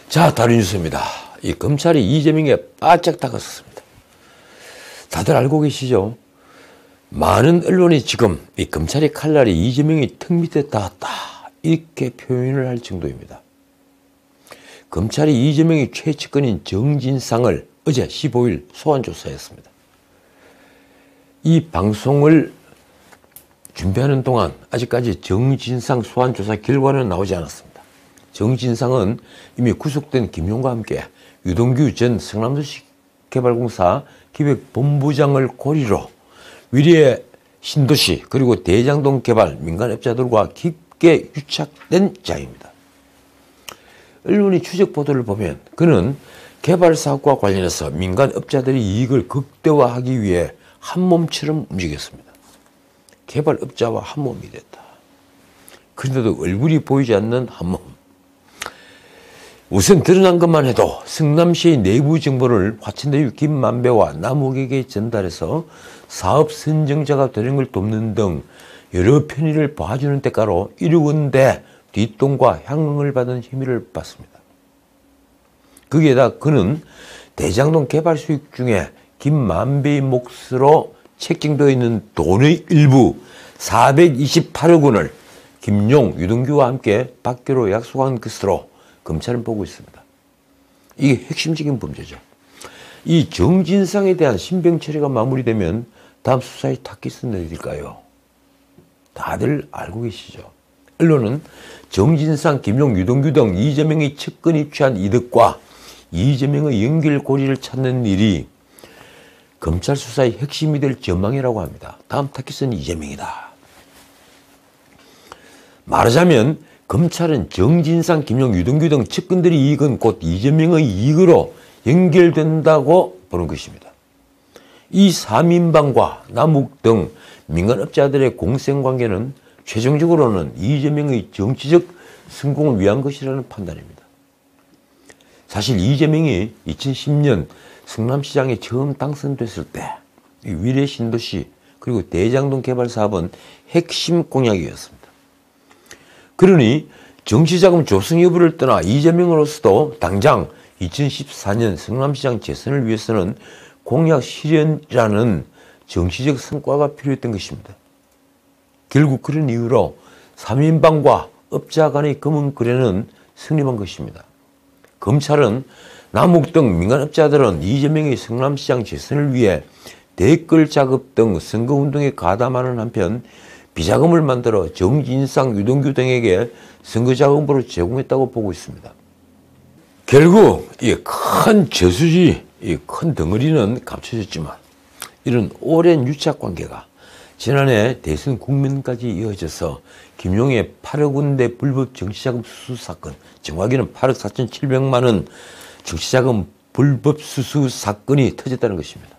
자, 다른 뉴스입니다. 이 검찰이 이재명에 바짝 다가섰습니다. 다들 알고 계시죠? 많은 언론이 지금 이 검찰의 칼날이 이재명이 턱 밑에 닿았다 이렇게 표현을 할 정도입니다. 검찰이 이재명의 최측근인 정진상을 어제 15일 소환조사했습니다. 이 방송을 준비하는 동안 아직까지 정진상 소환조사 결과는 나오지 않았습니다. 정진상은 이미 구속된 김용과 함께 유동규 전 성남도시개발공사 기획본부장을 고리로 위례 신도시 그리고 대장동 개발 민간업자들과 깊게 유착된 자입니다. 언론이 추적 보도를 보면 그는 개발 사업과 관련해서 민간업자들의 이익을 극대화하기 위해 한몸처럼 움직였습니다. 개발업자와 한몸이 됐다. 그런데도 얼굴이 보이지 않는 한몸. 우선 드러난 것만 해도 성남시의 내부 정보를 화천대유 김만배와 남욱에게 전달해서 사업 선정자가 되는 걸 돕는 등 여러 편의를 봐주는 대가로 1억 원대 뒷돈과 향응을 받은 혐의를 받습니다. 거기에다 그는 대장동 개발 수익 중에 김만배의 몫으로 책정되어 있는 돈의 일부 428억 원을 김용, 유동규와 함께 받기로 약속한 것으로 검찰은 보고 있습니다. 이게 핵심적인 범죄죠. 이 정진상에 대한 신병 처리가 마무리되면 다음 수사의 타깃은 어디일까요? 다들 알고 계시죠. 언론은 정진상, 김용, 유동규 등 이재명의 측근이 취한 이득과 이재명의 연결고리를 찾는 일이 검찰 수사의 핵심이 될 전망이라고 합니다. 다음 타깃은 이재명이다. 말하자면 검찰은 정진상, 김용, 유동규 등 측근들의 이익은 곧 이재명의 이익으로 연결된다고 보는 것입니다. 이 3인방과 남욱 등 민간업자들의 공생관계는 최종적으로는 이재명의 정치적 성공을 위한 것이라는 판단입니다. 사실 이재명이 2010년 성남시장에 처음 당선됐을 때 위례 신도시 그리고 대장동 개발 사업은 핵심 공약이었습니다. 그러니 정치자금 조성 여부를 떠나 이재명으로서도 당장 2014년 성남시장 재선을 위해서는 공약 실현이라는 정치적 성과가 필요했던 것입니다. 결국 그런 이유로 3인방과 업자 간의 검은 거래는 성립한 것입니다. 검찰은 남욱 등 민간업자들은 이재명의 성남시장 재선을 위해 댓글 작업 등 선거운동에 가담하는 한편 비자금을 만들어 정진상, 유동규 등에게 선거자금으로 제공했다고 보고 있습니다. 결국 이 큰 저수지, 이 큰 덩어리는 감춰졌지만 이런 오랜 유착관계가 지난해 대선 국면까지 이어져서 김용의 8억 원대 불법 정치자금 수수 사건, 정확히는 8억 4,700만 원 정치자금 불법 수수 사건이 터졌다는 것입니다.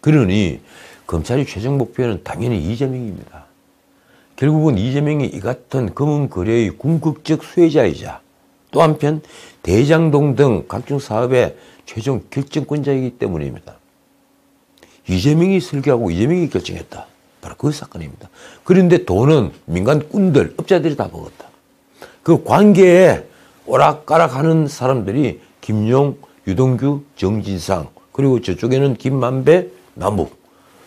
그러니 검찰의 최종 목표는 당연히 이재명입니다. 결국은 이재명이 이 같은 검은 거래의 궁극적 수혜자이자 또 한편 대장동 등 각종 사업의 최종 결정권자이기 때문입니다. 이재명이 설계하고 이재명이 결정했다. 바로 그 사건입니다. 그런데 돈은 민간꾼들, 업자들이 다 먹었다. 그 관계에 오락가락하는 사람들이 김용, 유동규, 정진상 그리고 저쪽에는 김만배, 남욱,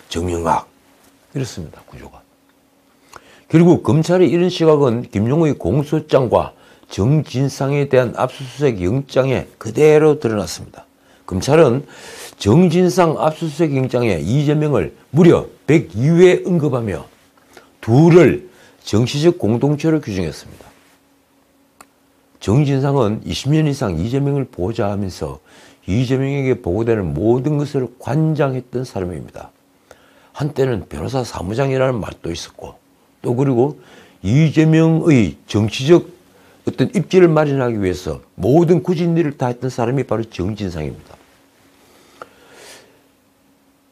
정영학 이렇습니다. 구조가. 결국 검찰의 이런 시각은 김용의 공소장과 정진상에 대한 압수수색 영장에 그대로 드러났습니다. 검찰은 정진상 압수수색 영장에 이재명을 무려 102회 언급하며 둘을 정치적 공동체로 규정했습니다. 정진상은 20년 이상 이재명을 보좌하면서 이재명에게 보고되는 모든 것을 관장했던 사람입니다. 한때는 변호사 사무장이라는 말도 있었고 또 그리고 이재명의 정치적 어떤 입지를 마련하기 위해서 모든 굳은 일을 다 했던 사람이 바로 정진상입니다.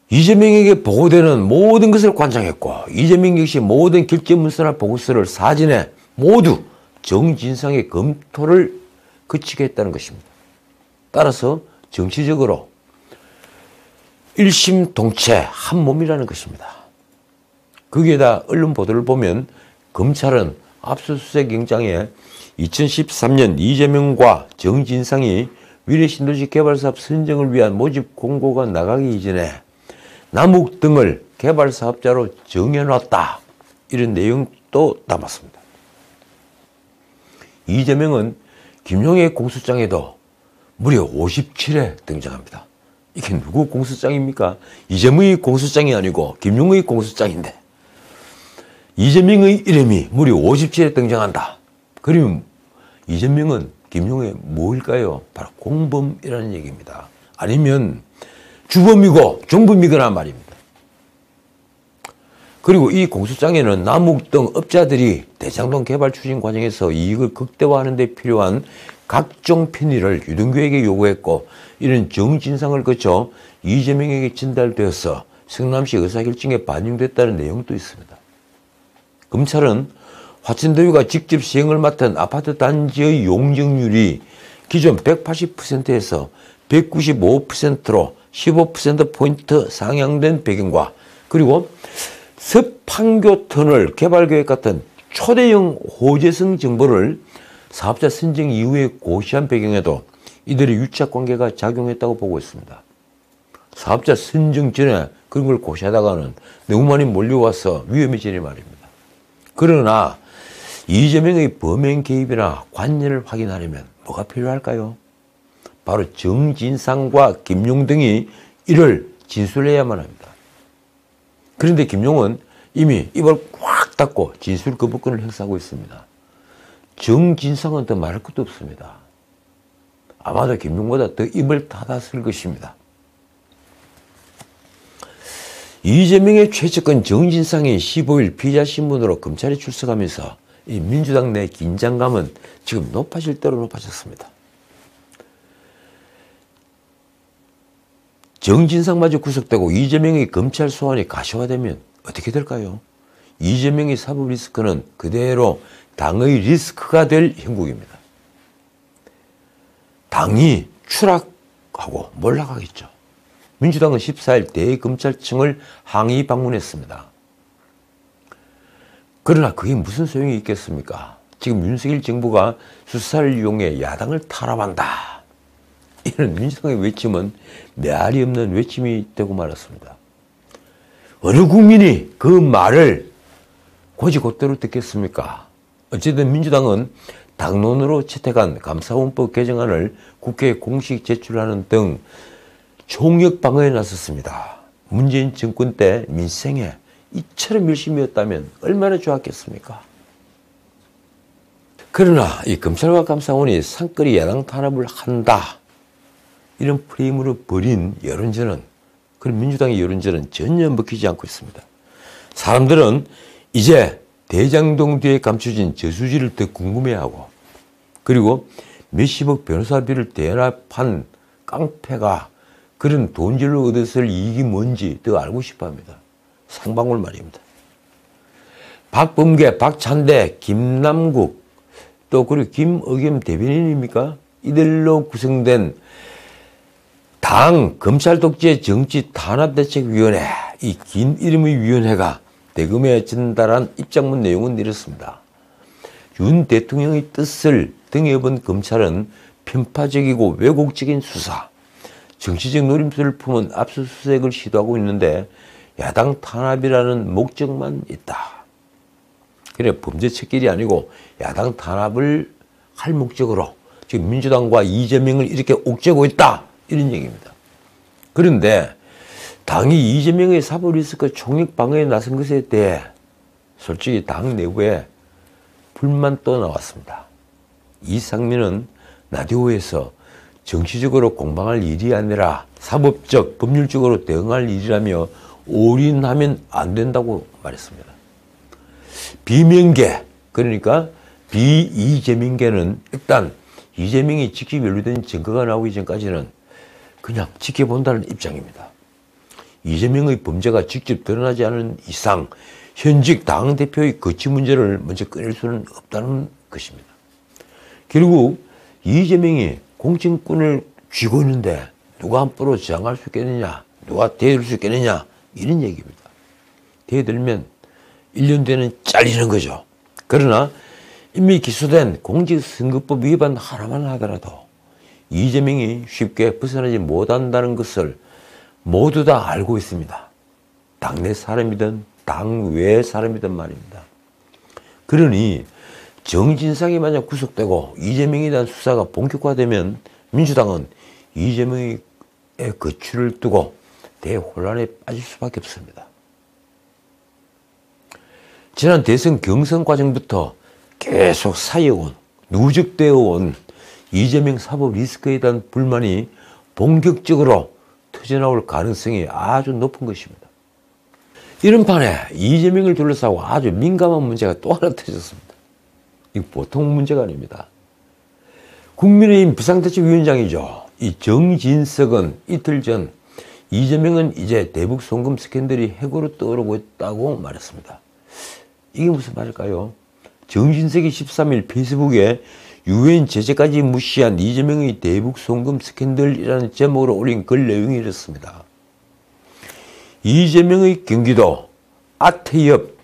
이재명에게 보고되는 모든 것을 관장했고 이재명 역시 모든 결재문서나 보고서를 사전에 모두 정진상의 검토를 거치게 했다는 것입니다. 따라서 정치적으로 일심동체 한 몸이라는 것입니다. 거기에다 언론 보도를 보면 검찰은 압수수색 영장에 2013년 이재명과 정진상이 위례신도시 개발사업 선정을 위한 모집 공고가 나가기 이전에 남욱 등을 개발사업자로 정해놨다. 이런 내용도 담았습니다. 이재명은 김용의 공소장에도 무려 57회 등장합니다. 이게 누구 공소장입니까? 이재명의 공소장이 아니고 김용의 공소장인데 이재명의 이름이 무려 57회 등장한다. 그러면 이재명은 김용의 뭐일까요? 바로 공범이라는 얘기입니다. 아니면 주범이고 종범이거나 말입니다. 그리고 이 공소장에는 남욱 등 업자들이 대장동 개발 추진 과정에서 이익을 극대화하는 데 필요한 각종 편의를 유동규에게 요구했고 이런 정진상을 거쳐 이재명에게 전달되어서 성남시 의사결정에 반영됐다는 내용도 있습니다. 검찰은 화천대유가 직접 시행을 맡은 아파트 단지의 용적률이 기존 180%에서 195%로 15%포인트 상향된 배경과 그리고 서판교 터널 개발계획 같은 초대형 호재성 정보를 사업자 선정 이후에 고시한 배경에도 이들의 유착관계가 작용했다고 보고 있습니다. 사업자 선정 전에 그런 걸 고시하다가는 너무 많이 몰려와서 위험해지니 말입니다. 그러나 이재명의 범행 개입이나 관여를 확인하려면 뭐가 필요할까요? 바로 정진상과 김용 등이 이를 진술해야만 합니다. 그런데 김용은 이미 입을 꽉 닫고 진술 거부권을 행사하고 있습니다. 정진상은 더 말할 것도 없습니다. 아마도 김용보다 더 입을 닫았을 것입니다. 이재명의 최측근 정진상이 15일 피의자신문으로 검찰에 출석하면서 이 민주당 내 긴장감은 지금 높아질 대로 높아졌습니다. 정진상마저 구속되고 이재명의 검찰 소환이 가시화되면 어떻게 될까요? 이재명의 사법 리스크는 그대로 당의 리스크가 될 형국입니다. 당이 추락하고 몰락하겠죠. 민주당은 14일 대검찰청을 항의 방문했습니다. 그러나 그게 무슨 소용이 있겠습니까? 지금 윤석열 정부가 수사를 이용해 야당을 탄압한다. 이런 민주당의 외침은 메아리 없는 외침이 되고 말았습니다. 어느 국민이 그 말을 곧이곧대로 듣겠습니까? 어쨌든 민주당은 당론으로 채택한 감사원법 개정안을 국회에 공식 제출하는 등 총력 방어에 나섰습니다. 문재인 정권 때 민생에 이처럼 열심히였다면 얼마나 좋았겠습니까? 그러나 이 검찰과 감사원이 상거리 야당 탄압을 한다. 이런 프레임으로 벌인 여론전은 그런 민주당의 여론전은 전혀 먹히지 않고 있습니다. 사람들은 이제 대장동 뒤에 감춰진 저수지를 더 궁금해하고 그리고 몇십억 변호사비를 대납한 깡패가 그런 돈질로 얻었을 이익이 뭔지 더 알고 싶어합니다. 상방울 말입니다. 박범계, 박찬대, 김남국 또 그리고 김의겸 대변인입니까? 이들로 구성된 당 검찰 독재 정치 탄압대책위원회 이 긴 이름의 위원회가 대검에 전달한 입장문 내용은 이렇습니다. 윤 대통령의 뜻을 등에 업은 검찰은 편파적이고 왜곡적인 수사, 정치적 노림수를 품은 압수수색을 시도하고 있는데 야당 탄압이라는 목적만 있다. 그래 범죄 척결이 아니고 야당 탄압을 할 목적으로 지금 민주당과 이재명을 이렇게 옥죄고 있다. 이런 얘기입니다. 그런데 당이 이재명의 사법 리스크 총력 방어에 나선 것에 대해 솔직히 당 내부에 불만도 나왔습니다. 이상민은 라디오에서 정치적으로 공방할 일이 아니라 사법적, 법률적으로 대응할 일이라며 올인하면 안 된다고 말했습니다. 비명계, 그러니까 비이재명계는 일단 이재명이 직접 연루된 증거가 나오기 전까지는 그냥 지켜본다는 입장입니다. 이재명의 범죄가 직접 드러나지 않은 이상 현직 당대표의 거취 문제를 먼저 꺼낼 수는 없다는 것입니다. 결국 이재명이 공천권을 쥐고 있는데 누가 함부로 저항할 수 있겠느냐, 누가 대들 수 있겠느냐 이런 얘기입니다. 대들면 1년 뒤에는 잘리는 거죠. 그러나 이미 기소된 공직선거법 위반 하나만 하더라도 이재명이 쉽게 벗어나지 못한다는 것을 모두 다 알고 있습니다. 당내 사람이든 당외 사람이든 말입니다. 그러니 정진상이 만약 구속되고 이재명에 대한 수사가 본격화되면 민주당은 이재명의 거취를 두고 대혼란에 빠질 수밖에 없습니다. 지난 대선 경선 과정부터 계속 쌓여온, 누적되어 온 이재명 사법 리스크에 대한 불만이 본격적으로 터져나올 가능성이 아주 높은 것입니다. 이런 판에 이재명을 둘러싸고 아주 민감한 문제가 또 하나 터졌습니다. 이거 보통 문제가 아닙니다. 국민의힘 비상대책위원장이죠. 이 정진석은 이틀 전 이재명은 이제 대북 송금 스캔들이 해고로 떠오르고 있다고 말했습니다. 이게 무슨 말일까요? 정진석이 13일 페이스북에 유엔 제재까지 무시한 이재명의 대북 송금 스캔들이라는 제목으로 올린 글 내용이 이렇습니다. 이재명의 경기도 아태협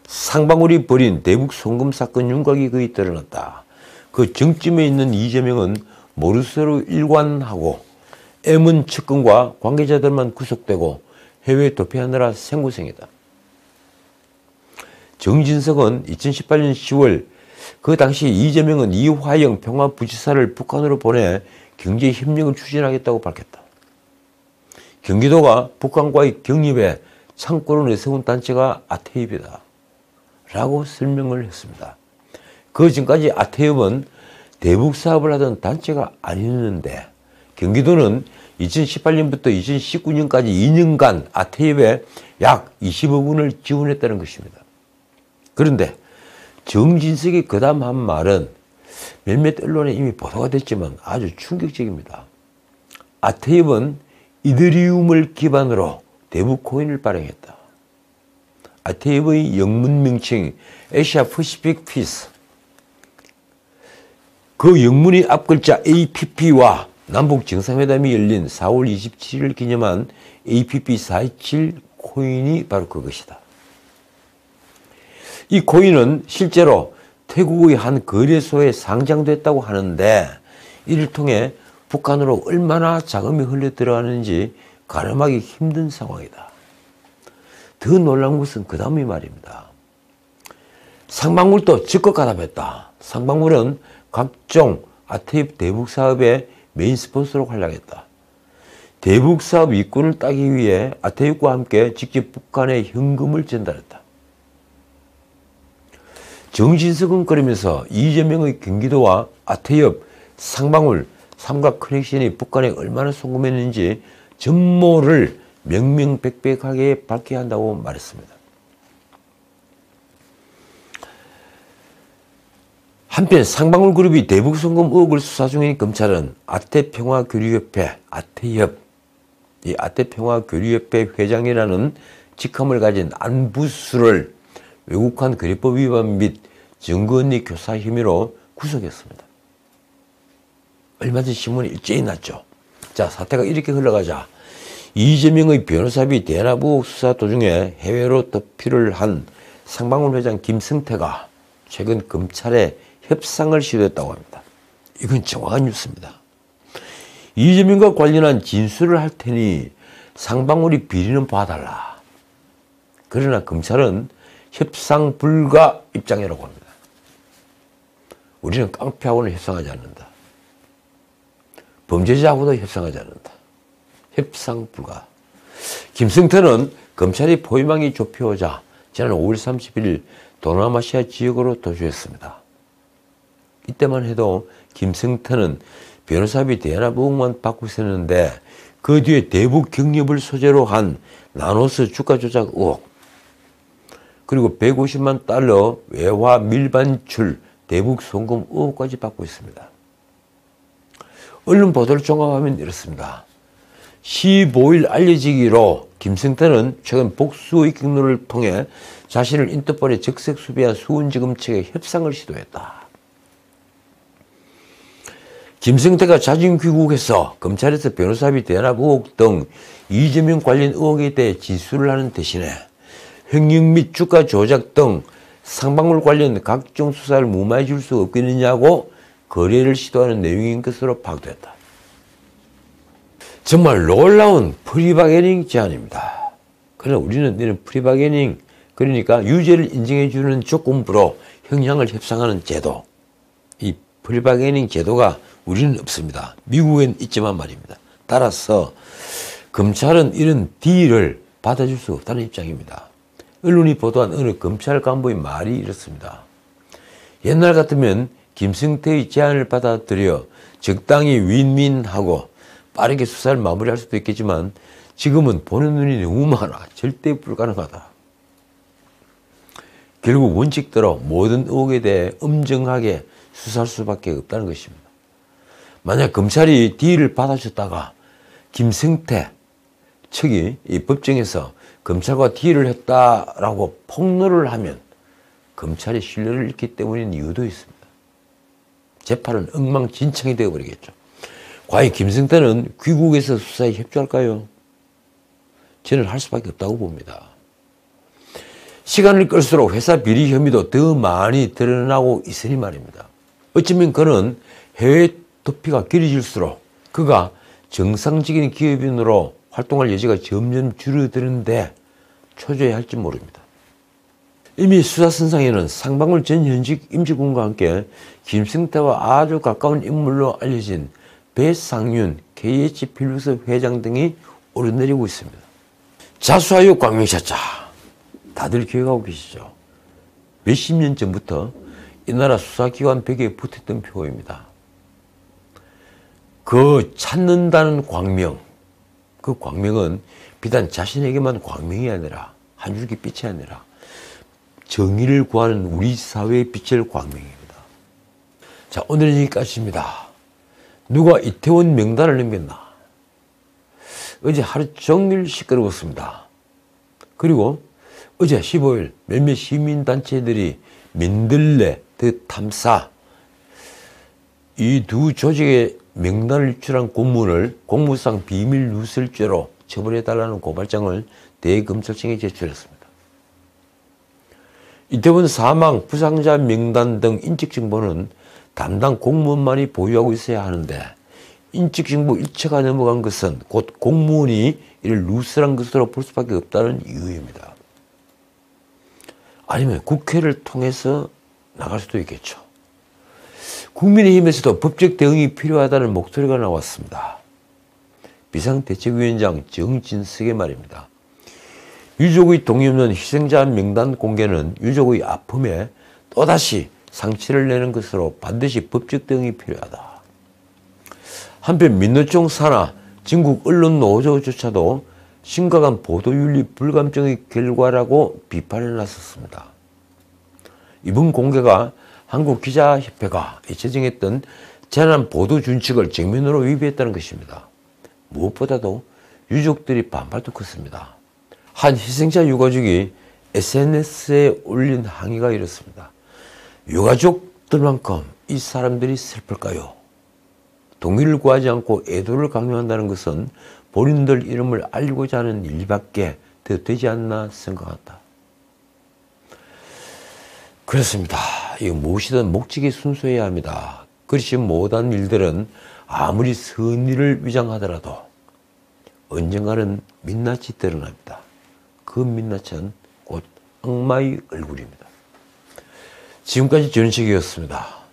상방울이 벌인 대북 송금 사건 윤곽이 거의 드러났다. 그 정점에 있는 이재명은 모르쇠로 일관하고 M은 측근과 관계자들만 구속되고 해외 도피하느라 생고생이다. 정진석은 2018년 10월 그 당시 이재명은 이화영 평화부지사를 북한으로 보내 경제협력을 추진하겠다고 밝혔다. 경기도가 북한과의 경협에 창고를 내세운 단체가 아태협이다 라고 설명을 했습니다. 그 전까지 아태협은 대북 사업을 하던 단체가 아니었는데 경기도는 2018년부터 2019년까지 2년간 아태협에 약 20억 원을 지원했다는 것입니다. 그런데 정진석이 그 다음 한 말은 몇몇 언론에 이미 보도가 됐지만 아주 충격적입니다. 아태협은 이더리움을 기반으로 대북 코인을 발행했다. 아태협의 영문 명칭 아시아 퍼시픽 피스, 그 영문의 앞글자 APP와 남북 정상회담이 열린 4월 27일 기념한 APP427 코인이 바로 그것이다. 이 코인은 실제로 태국의 한 거래소에 상장됐다고 하는데 이를 통해 북한으로 얼마나 자금이 흘러 들어가는지 가늠하기 힘든 상황이다. 더 놀라운 것은 그 다음이 말입니다. 상방울도 적극 가담했다. 상방울은 각종 아태협 대북 사업의 메인 스폰서로 활약했다. 대북 사업 이권을 따기 위해 아태협과 함께 직접 북한에 현금을 전달했다. 정진석은 그러면서 이재명의 경기도와 아태협, 상방울, 삼각 커넥션이 북한에 얼마나 송금했는지 전모를 명명백백하게 밝혀야 한다고 말했습니다. 한편 상방울 그룹이 대북 송금 의혹을 수사 중인 검찰은 아태평화교류협회, 아태협, 이 아태평화교류협회 회장이라는 직함을 가진 안부수를 외국한 거래법 위반 및 증거언니 교사 혐의로 구속했습니다. 얼마 전 신문에 일제히 났죠. 자, 사태가 이렇게 흘러가자 이재명의 변호사비 대납 의혹 수사 도중에 해외로 도피를 한 상방울 회장 김성태가 최근 검찰에 협상을 시도했다고 합니다. 이건 정확한 뉴스입니다. 이재명과 관련한 진술을 할 테니 상방울이 비리는 봐달라. 그러나 검찰은 협상 불가 입장이라고 합니다. 우리는 깡패하고는 협상하지 않는다. 범죄자하고도 협상하지 않는다. 협상 불가. 김성태는 검찰이 포위망이 좁혀오자 지난 5월 31일 동남아시아 지역으로 도주했습니다. 이때만 해도 김성태는 변호사비 대납 의혹만 받고 있었는데 그 뒤에 대북 경협을 소재로 한 나노스 주가 조작 의혹, 그리고 150만 달러 외화 밀반출 대북 송금 의혹까지 받고 있습니다. 언론 보도를 종합하면 이렇습니다. 15일 알려지기로 김성태는 최근 복수의 경로를 통해 자신을 인터폴에 적색 수배한 수원지검 측에 협상을 시도했다. 김성태가 자진 귀국해서 검찰에서 변호사비 대납 의혹 등 이재명 관련 의혹에 대해 진술을 하는 대신에 횡령 및 주가 조작 등 상박물 관련 각종 수사를 무마해 줄 수 없겠느냐고 거래를 시도하는 내용인 것으로 파악됐다. 정말 놀라운 프리바게닝 제안입니다. 그러나 우리는 이런 프리바게닝, 그러니까 유죄를 인정해 주는 조건부로 형량을 협상하는 제도, 이 프리바게닝 제도가 우리는 없습니다. 미국엔 있지만 말입니다. 따라서 검찰은 이런 딜을 받아줄 수 없다는 입장입니다. 언론이 보도한 어느 검찰 간부의 말이 이렇습니다. 옛날 같으면 김승태의 제안을 받아들여 적당히 윈윈하고 빠르게 수사를 마무리할 수도 있겠지만 지금은 보는 눈이 너무 많아 절대 불가능하다. 결국 원칙대로 모든 의혹에 대해 엄정하게 수사할 수밖에 없다는 것입니다. 만약 검찰이 딜을 받아줬다가 김승태 측이 이 법정에서 검찰과 딜을 했다라고 폭로를 하면 검찰이 신뢰를 잃기 때문인 이유도 있습니다. 재판은 엉망진창이 되어버리겠죠. 과연 김승태는 귀국에서 수사에 협조할까요? 저는 할 수밖에 없다고 봅니다. 시간을 끌수록 회사 비리 혐의도 더 많이 드러나고 있으니 말입니다. 어쩌면 그는 해외 도피가 길어질수록 그가 정상적인 기업인으로 활동할 여지가 점점 줄어드는데 초조해야 할지 모릅니다. 이미 수사선상에는 상박물 전 현직 임직원과 함께 김승태와 아주 가까운 인물로 알려진 배상윤 KH필루스 회장 등이 오르내리고 있습니다. 자수하여 광명샷자, 다들 기억하고 계시죠? 몇십 년 전부터 이 나라 수사기관 벽에 붙었던 표어입니다. 그 찾는다는 광명, 그 광명은 비단 자신에게만 광명이 아니라 한 줄기 빛이 아니라 정의를 구하는 우리 사회의 빛을 광명입니다. 자, 오늘은 여기까지입니다. 누가 이태원 명단을 넘겼나? 어제 하루 종일 시끄러웠습니다. 그리고 어제 15일 몇몇 시민단체들이 민들레, 더 탐사, 이 두 조직의 명단을 유출한 공문을 공무상 비밀 누설죄로 처벌해달라는 고발장을 대검찰청에 제출했습니다. 이태원 사망 부상자 명단 등 인적정보는 담당 공무원만이 보유하고 있어야 하는데 인적정보 일체가 넘어간 것은 곧 공무원이 이를 누설한 것으로 볼 수밖에 없다는 이유입니다. 아니면 국회를 통해서 나갈 수도 있겠죠. 국민의힘에서도 법적 대응이 필요하다는 목소리가 나왔습니다. 비상대책위원장 정진석의 말입니다. 유족의 동의 없는 희생자 명단 공개는 유족의 아픔에 또다시 상처를 내는 것으로 반드시 법적 대응이 필요하다. 한편 민노총 산하 전국 언론 노조조차도 심각한 보도윤리 불감증의 결과라고 비판에 나섰습니다. 이번 공개가 한국기자협회가 제정했던 재난 보도 준칙을 정면으로 위배했다는 것입니다. 무엇보다도 유족들이 반발도 컸습니다. 한 희생자 유가족이 SNS에 올린 항의가 이렇습니다. 유가족들만큼 이 사람들이 슬플까요? 동의를 구하지 않고 애도를 강요한다는 것은 본인들 이름을 알고자 하는 일밖에 더 되지 않나 생각한다. 그렇습니다. 이거 무엇이든 목적이 순수해야 합니다. 그렇지 못한 일들은 아무리 선의를 위장하더라도 언젠가는 민낯이 드러납니다. 그 민낯은 곧 악마의 얼굴입니다. 지금까지 전식이었습니다.